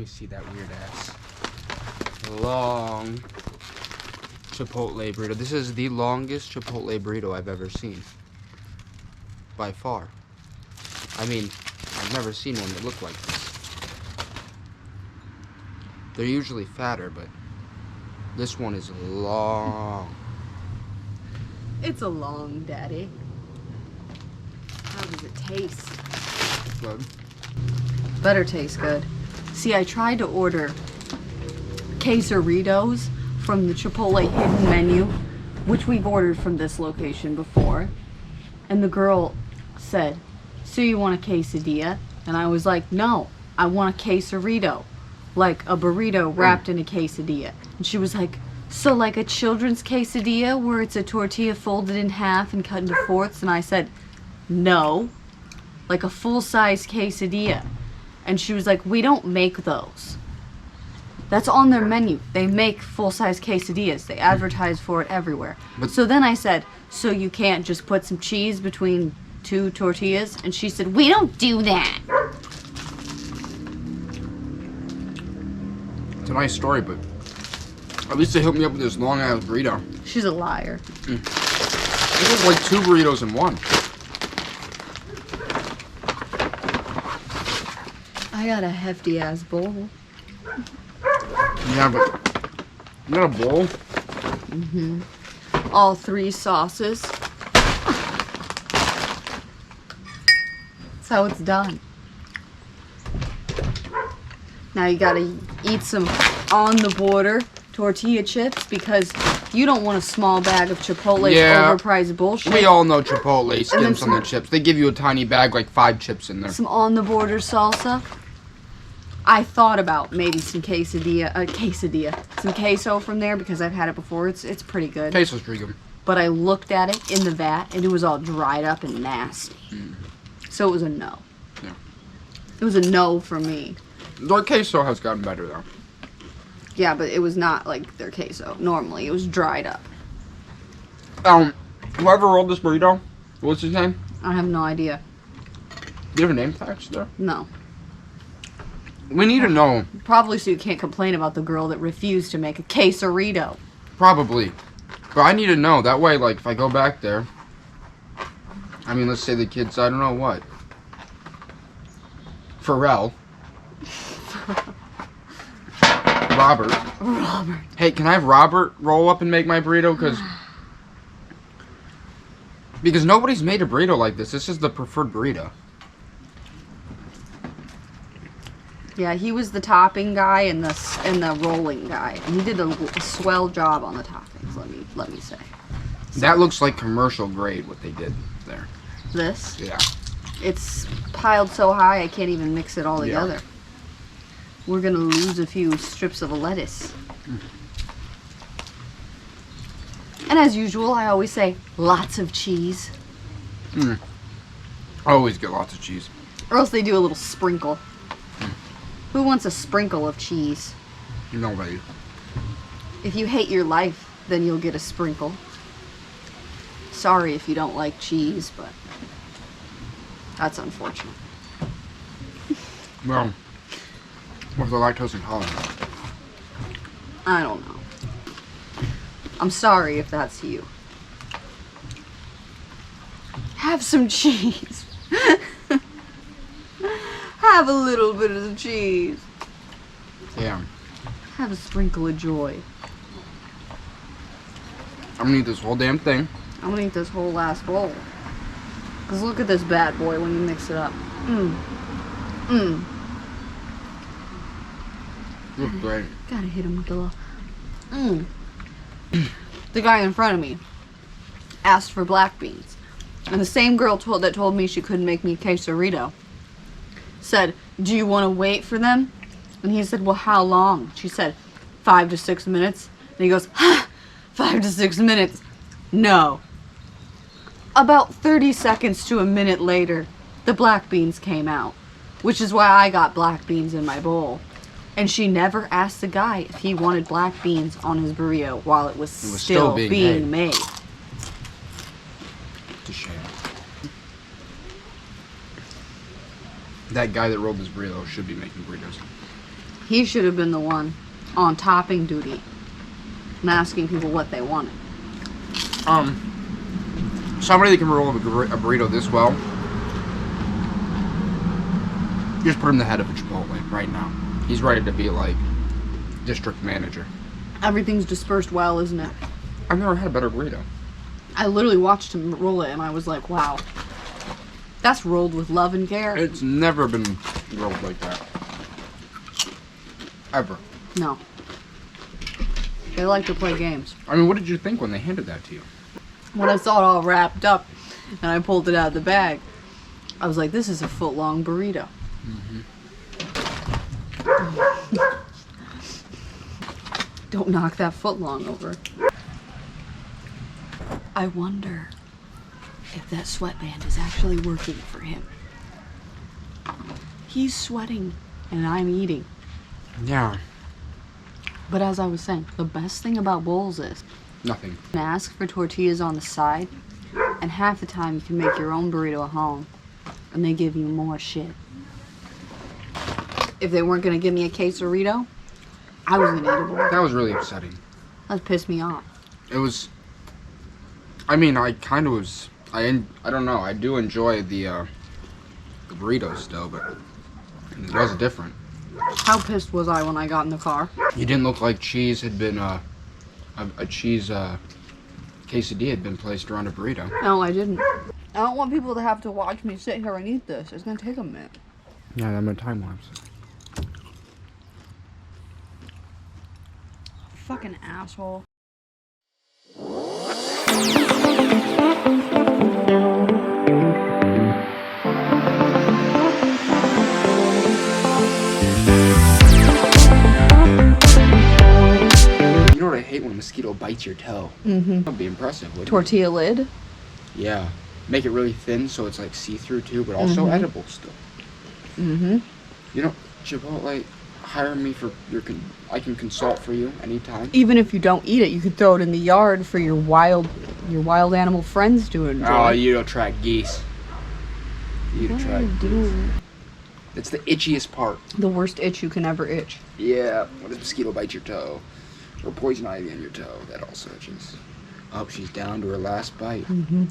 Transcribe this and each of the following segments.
me see that weird ass long Chipotle burrito. This is the longest Chipotle burrito I've ever seen. By far. I mean, I've never seen one that looked like this. They're usually fatter, but this one is long. It's a long, Daddy. How does it taste? Good. Better taste good. See, I tried to order quesadillas from the Chipotle hidden menu, which we've ordered from this location before. And the girl said, "So you want a quesadilla?" And I was like, "No, I want a quesarito." Like a burrito wrapped in a quesadilla. And she was like, "So like a children's quesadilla where it's a tortilla folded in half and cut into fourths?" And I said, "No, like a full-size quesadilla." And she was like, "We don't make those." That's on their menu. They make full-size quesadillas. They advertise for it everywhere. But so then I said, "So you can't just put some cheese between two tortillas?" And she said, "We don't do that." it's a nice story, but at least they hooked me up with this long ass burrito. She's a liar. This is like 2 burritos in one. I got a hefty ass bowl. Yeah, but you got a bowl? All 3 sauces. That's how it's done. Now you gotta eat some on the border tortilla chips because you don't want a small bag of Chipotle's overpriced bullshit. We all know Chipotle skims on some- the chips. They give you a tiny bag, like 5 chips in there. Some on the border salsa. I thought about maybe some some queso from there because I've had it before. It's pretty good. Queso's pretty good. But I looked at it in the vat and it was all dried up and nasty. So it was a no. Yeah. It was a no for me. Their queso has gotten better though. Yeah, but it was not like their queso. Normally, it was dried up. Whoever rolled this burrito, what's his name? I have no idea. Do you have a name tags there? No. We need to know. Probably so you can't complain about the girl that refused to make a quesarito. Probably. But I need to know. That way, like, if I go back there, I mean, let's say the kid's, I don't know what. Pharrell. Robert. Hey, can I have Robert roll up and make my burrito? Because nobody's made a burrito like this. This is the preferred burrito. Yeah, he was the topping guy and the rolling guy. And he did a swell job on the toppings, let me say. That looks like commercial grade, what they did there. This? Yeah. It's piled so high I can't even mix it all Yeah. together. We're gonna lose a few strips of lettuce. And as usual, I always say lots of cheese. I always get lots of cheese. Or else they do a little sprinkle. Who wants a sprinkle of cheese? Nobody. If you hate your life, then you'll get a sprinkle. Sorry if you don't like cheese, but that's unfortunate. Well, what's the lactose intolerant? I don't know. I'm sorry if that's you. Have some cheese. Have a little bit of the cheese. Yeah. Have a sprinkle of joy. I'm gonna eat this whole damn thing. I'm gonna eat this whole last bowl. Cause look at this bad boy when you mix it up. Looks great. Gotta hit him with the little. The guy in front of me asked for black beans. And the same girl that told me she couldn't make me a quesarito said, "Do you want to wait for them?" And he said, "Well, how long?" She said, 5 to 6 minutes. And he goes, "Ha! 5 to 6 minutes? No." About 30 seconds to a minute later, the black beans came out, which is why I got black beans in my bowl. And she never asked the guy if he wanted black beans on his burrito while it was still being made. It's a shame. That guy that rolled this burrito should be making burritos. He should have been the one on topping duty and asking people what they wanted. Somebody that can roll a burrito this well, you just put him in the head of a Chipotle right now. He's ready to be like district manager. Everything's dispersed well, isn't it? I've never had a better burrito. I literally watched him roll it and I was like, wow. That's rolled with love and care. It's never been rolled like that. Ever. No. They like to play games. I mean, what did you think when they handed that to you? When I saw it all wrapped up and I pulled it out of the bag, I was like, this is a foot-long burrito. Don't knock that foot-long over. I wonder if that sweatband is actually working for him. He's sweating and I'm eating. Yeah. But as I was saying, the best thing about bowls is Nothing. you can ask for tortillas on the side, and half the time you can make your own burrito at home, and they give you more shit. If they weren't gonna give me a quesarito, I was uneatable. That was really upsetting. That pissed me off. It was. I mean, I kind of was. I don't know. I do enjoy the burritos still, but it was different. How pissed was I when I got in the car? You didn't look like cheese had been a cheese quesadilla had been placed around a burrito. No, I didn't. I don't want people to have to watch me sit here and eat this. It's gonna take a minute. Yeah, I'm a time lapse. Fucking asshole. You know what I hate when a mosquito bites your toe? Mm-hmm. That'd be impressive, wouldn't it? Tortilla lid? Yeah. Make it really thin so it's like see-through too, but also edible still. Mm-hmm. You know, Chipotle, hire me for I can consult for you anytime. Even if you don't eat it, you could throw it in the yard for your wild animal friends to enjoy. Oh, you attract geese. You What are attract you geese. doing? It's the itchiest part. The worst itch you can ever itch. Yeah, when a mosquito bites your toe. Or poison ivy on your toe. That also itches. Oh, she's down to her last bite. Mm-hmm.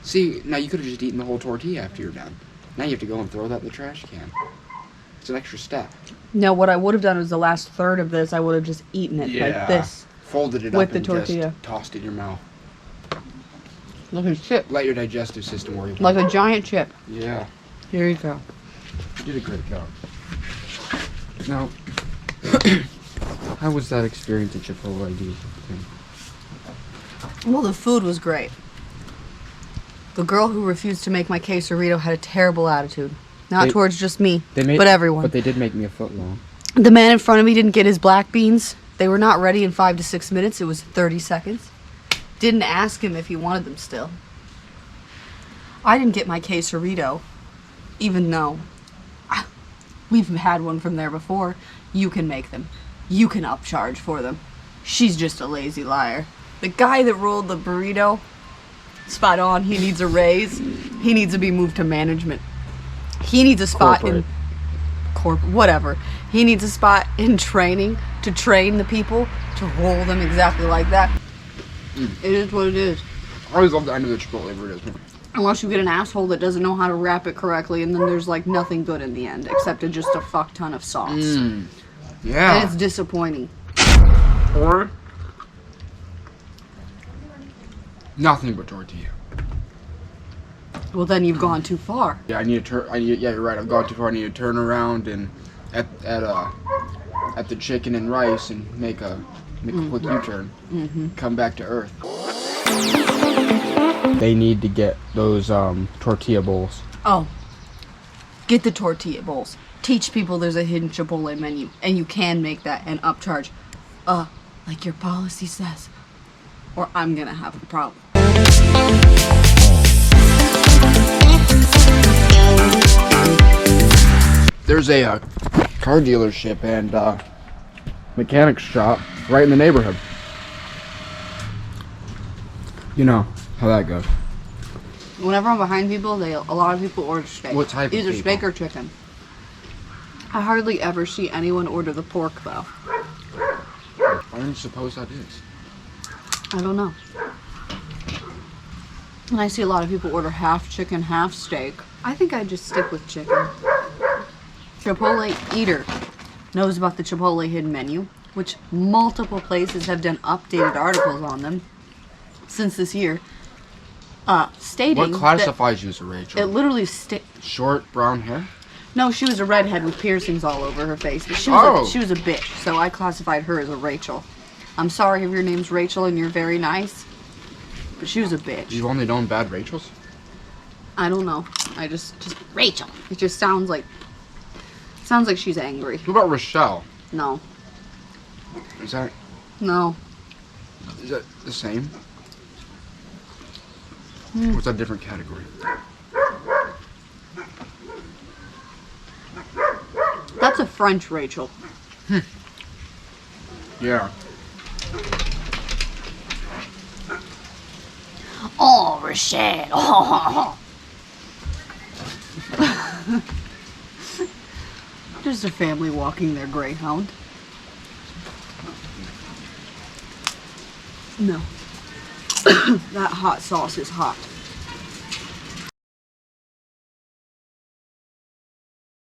See, now you could have just eaten the whole tortilla after you're done. Now you have to go and throw that in the trash can. It's an extra step. No, what I would have done was the last third of this, I would have just eaten it like this. Folded it With up the and tortilla. just tossed it in your mouth. Like a chip. Let your digestive system worry about Like it. a giant chip. Yeah, Here you go. you did a great job. Now, how was that experience at Chipotle? Do you think? Well, the food was great. The girl who refused to make my quesarito had a terrible attitude. Not They- towards just me, But but everyone. But they did make me a foot long. The man in front of me didn't get his black beans. They were not ready in 5 to 6 minutes. It was 30 seconds. Didn't ask him if he wanted them still. I didn't get my quesarito, even though we've had one from there before. You can make them. You can upcharge for them. She's just a lazy liar. The guy that rolled the burrito, spot on. He needs a raise. He needs to be moved to management. He needs a spot in whatever. He needs a spot in training to train the people to roll them exactly like that. It is what it is. I always love the end of the Chipotle burritos. Unless you get an asshole that doesn't know how to wrap it correctly, and then there's like nothing good in the end except just a fuck ton of sauce. Yeah. And it's disappointing. Or nothing but tortilla. Well, then you've gone too far. Yeah, I need to turn. Yeah, you're right. I've gone too far. I need to turn around and at the chicken and rice and make a quick U-turn. Come back to earth. They need to get those tortilla bowls. Oh, get the tortilla bowls. Teach people there's a hidden Chipotle menu, and you can make that and upcharge, like your policy says, or I'm gonna have a problem. There's a car dealership and mechanic shop right in the neighborhood. You know how that goes. Whenever I'm behind people, a lot of people order steak. What type of Either people? steak or chicken. I hardly ever see anyone order the pork, though. I don't suppose that is. I don't know. And I see a lot of people order half chicken, half steak. I think I'd just stick with chicken. Chipotle Eater knows about the Chipotle hidden menu, which multiple places have done updated articles on them since this year, stating What classifies you as a that Rachel? it literally Short brown hair? No, she was a redhead with piercings all over her face, but she was a bitch, so I classified her as a Rachel. I'm sorry if your name's Rachel and you're very nice, but she was a bitch. You've only known bad Rachels? I don't know. I just Rachel. It just sounds like she's angry. What about Rochelle? No. Is that the same? Or is that a different category? That's a French Rachel. Yeah. Oh, Rochelle. Oh. Just a family walking their greyhound. No. That hot sauce is hot.